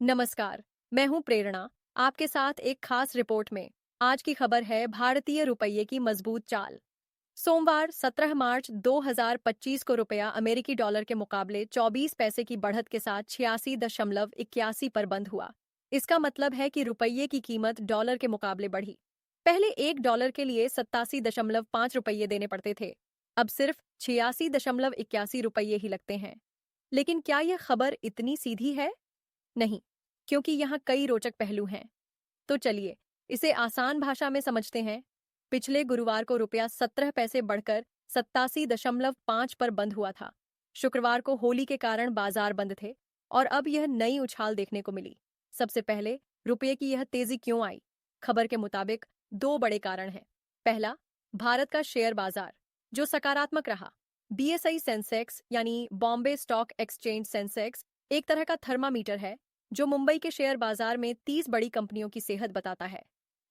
नमस्कार, मैं हूं प्रेरणा, आपके साथ एक खास रिपोर्ट में। आज की खबर है भारतीय रुपये की मजबूत चाल। सोमवार 17 मार्च 2025 को रुपया अमेरिकी डॉलर के मुकाबले 24 पैसे की बढ़त के साथ 86.81 पर बंद हुआ। इसका मतलब है कि रुपये की कीमत डॉलर के मुकाबले बढ़ी। पहले $1 के लिए 87.5 रुपये देने पड़ते थे। अब सिर्फ 86.81 रुपये ही लगते हैं। लेकिन क्या यह खबर इतनी सीधी है? नहीं, क्योंकि यहाँ कई रोचक पहलू हैं। तो चलिए इसे आसान भाषा में समझते हैं। पिछले गुरुवार को रुपया 17 पैसे बढ़कर 87.5 पर बंद हुआ था। शुक्रवार को होली के कारण बाजार बंद थे और अब यह नई उछाल देखने को मिली। सबसे पहले रुपये की यह तेजी क्यों आई? खबर के मुताबिक दो बड़े कारण हैं। पहला, भारत का शेयर बाजार जो सकारात्मक रहा। बीएसई सेंसेक्स यानी बॉम्बे स्टॉक एक्सचेंज सेंसेक्स एक तरह का थर्मामीटर है जो मुंबई के शेयर बाजार में 30 बड़ी कंपनियों की सेहत बताता है।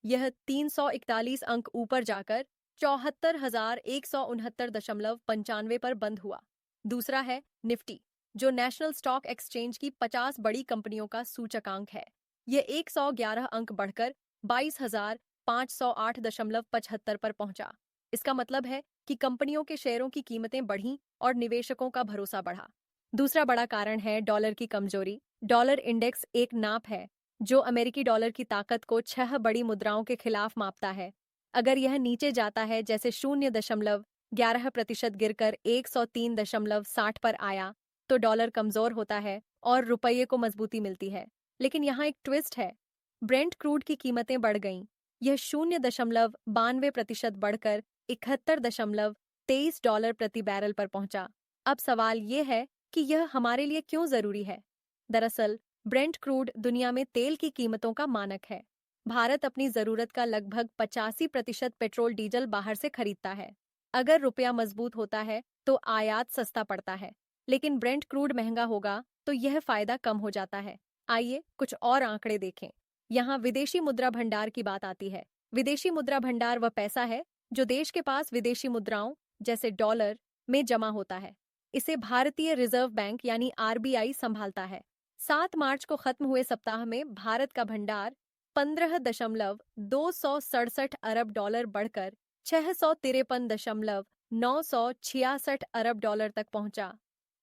यह 341 अंक ऊपर जाकर 74,169.95 पर बंद हुआ। दूसरा है निफ्टी, जो नेशनल स्टॉक एक्सचेंज की 50 बड़ी कंपनियों का सूचकांक है। यह 111 अंक बढ़कर 22,508.75 पर पहुंचा। इसका मतलब है कि कंपनियों के शेयरों की कीमतें बढ़ीं और निवेशकों का भरोसा बढ़ा। दूसरा बड़ा कारण है डॉलर की कमजोरी। डॉलर इंडेक्स एक नाप है जो अमेरिकी डॉलर की ताकत को 6 बड़ी मुद्राओं के खिलाफ मापता है। अगर यह नीचे जाता है, जैसे 0.11% गिरकर 103.60 पर आया, तो डॉलर कमजोर होता है और रुपये को मजबूती मिलती है। लेकिन यहाँ एक ट्विस्ट है। ब्रेंट क्रूड की कीमतें बढ़ गईं। यह 0.92% बढ़कर $71.23 प्रति बैरल पर पहुंचा। अब सवाल यह है कि यह हमारे लिए क्यों जरूरी है। दरअसल ब्रेंट क्रूड दुनिया में तेल की कीमतों का मानक है। भारत अपनी जरूरत का लगभग 85% पेट्रोल डीजल बाहर से खरीदता है। अगर रुपया मजबूत होता है तो आयात सस्ता पड़ता है, लेकिन ब्रेंट क्रूड महंगा होगा तो यह फायदा कम हो जाता है। आइए कुछ और आंकड़े देखें। यहाँ विदेशी मुद्रा भंडार की बात आती है। विदेशी मुद्रा भंडार वह पैसा है जो देश के पास विदेशी मुद्राओं जैसे डॉलर में जमा होता है। इसे भारतीय रिजर्व बैंक यानी आरबीआई संभालता है। 7 मार्च को खत्म हुए सप्ताह में भारत का भंडार 15,267 अरब डॉलर बढ़कर 653,966 अरब डॉलर तक पहुंचा।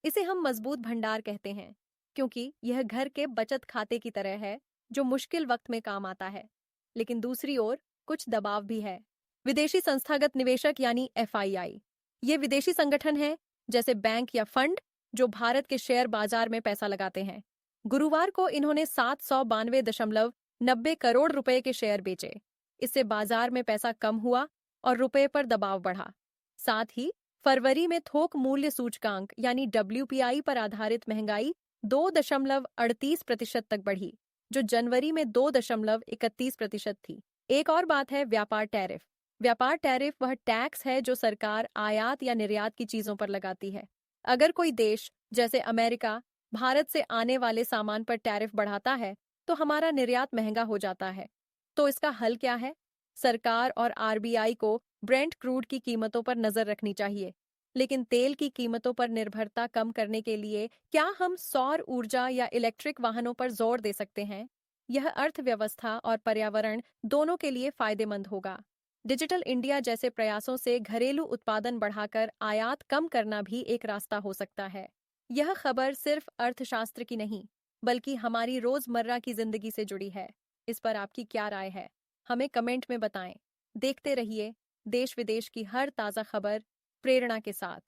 इसे हम मजबूत भंडार कहते हैं क्योंकि यह घर के बचत खाते की तरह है जो मुश्किल वक्त में काम आता है। लेकिन दूसरी ओर कुछ दबाव भी है। विदेशी संस्थागत निवेशक यानी एफआईआई, ये विदेशी संगठन है जैसे बैंक या फंड जो भारत के शेयर बाजार में पैसा लगाते हैं। गुरुवार को इन्होंने 792.90 करोड़ रुपए के शेयर बेचे। इससे बाजार में पैसा कम हुआ और रुपए पर दबाव बढ़ा। साथ ही फरवरी में थोक मूल्य सूचकांक यानी डब्ल्यूपीआई पर आधारित महंगाई 2.38% तक बढ़ी, जो जनवरी में 2.31% थी। एक और बात है व्यापार टैरिफ। व्यापार टैरिफ वह टैक्स है जो सरकार आयात या निर्यात की चीजों पर लगाती है। अगर कोई देश जैसे अमेरिका भारत से आने वाले सामान पर टैरिफ बढ़ाता है तो हमारा निर्यात महंगा हो जाता है। तो इसका हल क्या है? सरकार और आरबीआई को ब्रेंट क्रूड की कीमतों पर नजर रखनी चाहिए। लेकिन तेल की कीमतों पर निर्भरता कम करने के लिए क्या हम सौर ऊर्जा या इलेक्ट्रिक वाहनों पर जोर दे सकते हैं? यह अर्थव्यवस्था और पर्यावरण दोनों के लिए फायदेमंद होगा। डिजिटल इंडिया जैसे प्रयासों से घरेलू उत्पादन बढ़ाकर आयात कम करना भी एक रास्ता हो सकता है। यह खबर सिर्फ अर्थशास्त्र की नहीं, बल्कि हमारी रोजमर्रा की जिंदगी से जुड़ी है। इस पर आपकी क्या राय है? हमें कमेंट में बताएं। देखते रहिए देश विदेश की हर ताजा खबर प्रेरणा के साथ।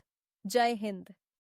जय हिंद।